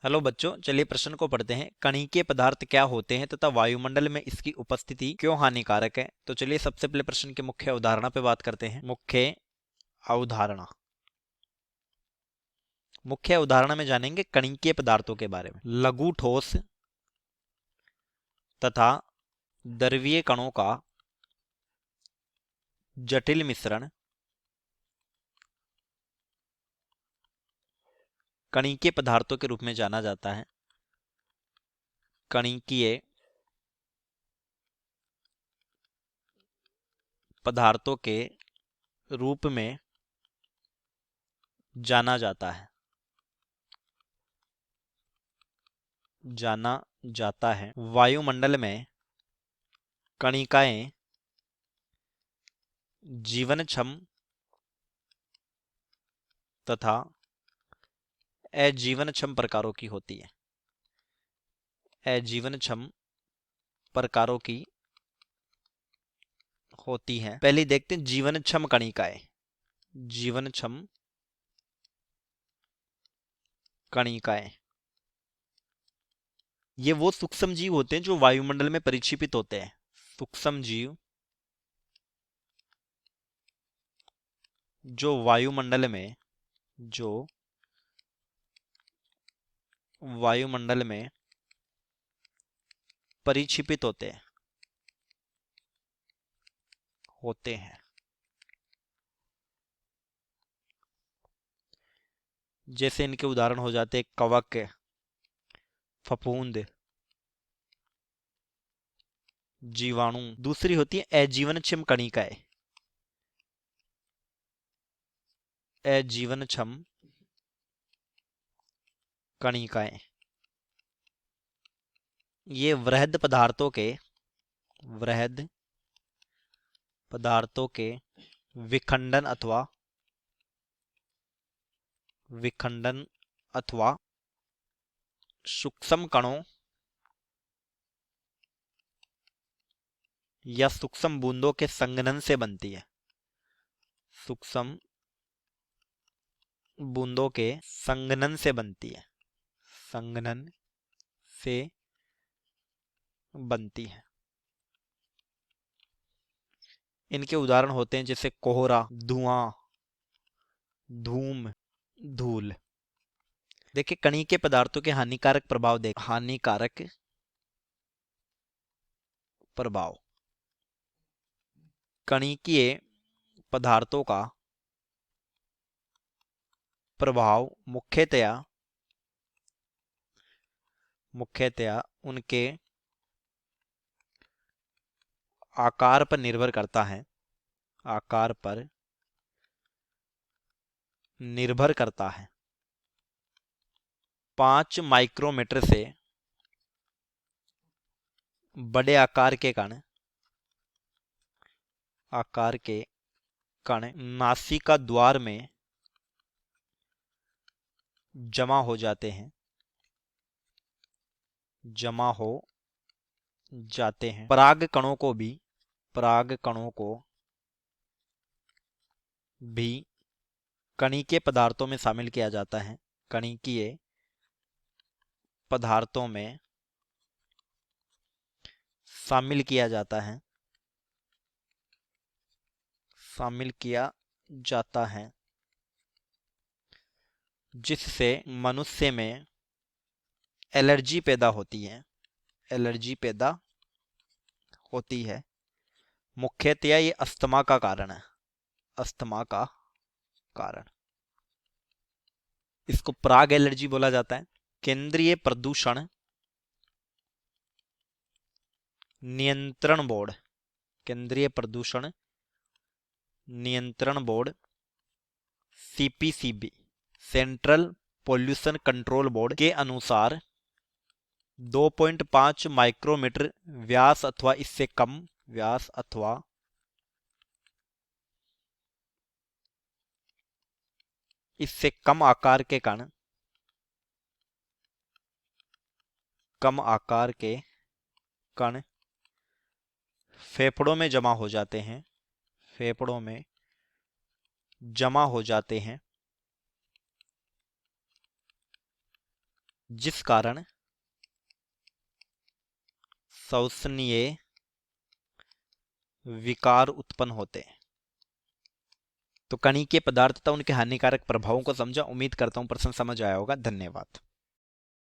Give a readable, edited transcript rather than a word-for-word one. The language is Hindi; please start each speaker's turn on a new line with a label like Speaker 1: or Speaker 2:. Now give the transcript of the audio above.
Speaker 1: हेलो बच्चों, चलिए प्रश्न को पढ़ते हैं। कणिकीय पदार्थ क्या होते हैं तथा वायुमंडल में इसकी उपस्थिति क्यों हानिकारक है। तो चलिए सबसे पहले प्रश्न के मुख्य अवधारणा पे बात करते हैं। अवधारणा मुख्य अवधारणा में जानेंगे कणिकीय पदार्थों के बारे में। लघु ठोस तथा द्रवीय कणों का जटिल मिश्रण कणिकीय पदार्थों के रूप में जाना जाता है। कणिकीय पदार्थों के रूप में जाना जाता है वायुमंडल में कणिकाएं जीवनक्षम तथा अजीवनक्षम प्रकारों की होती है। अजीवनक्षम प्रकारों की होती हैं। पहले देखते हैं जीवनक्षम कणिकाएं। जीवनक्षम कणिकाएं ये वो सूक्ष्म जीव होते हैं जो वायुमंडल में परिक्षेपित होते हैं। सूक्ष्म जीव जो वायुमंडल में परिक्षेपित होते हैं। जैसे इनके उदाहरण हो जाते हैं कवक, फफूंद, जीवाणु। दूसरी होती है अजीवनक्षम कणिकाएं। अजीवनक्षम कणिकाएं ये वृहद पदार्थों के विखंडन अथवा सूक्ष्म कणों या सूक्ष्म बूंदों के संघनन से बनती है। सूक्ष्म बूंदों के संघनन से बनती है। इनके उदाहरण होते हैं जैसे कोहरा, धुआं, धूम, धूल। देखिए कणिकीय पदार्थों के हानिकारक प्रभाव। कणिकीय पदार्थों का प्रभाव मुख्यतया उनके आकार पर निर्भर करता है। 5 माइक्रोमीटर से बड़े आकार के कण नासिका द्वार में जमा हो जाते हैं। पराग कणों को भी कणिकीय पदार्थों में शामिल किया जाता है। कणिकीय पदार्थों में शामिल किया जाता है जिससे मनुष्य में एलर्जी पैदा होती है। मुख्यतया ये अस्थमा का कारण इसको पराग एलर्जी बोला जाता है। केंद्रीय प्रदूषण नियंत्रण board CPCB central pollution control board के अनुसार 2.5 माइक्रोमीटर व्यास अथवा इससे कम आकार के कण फेफड़ों में जमा हो जाते हैं जिस कारण श्वसनीय विकार उत्पन्न होते हैं। तो कणिकीय पदार्थ तथा उनके हानिकारक प्रभावों को समझा। उम्मीद करता हूं प्रश्न समझ आया होगा। धन्यवाद।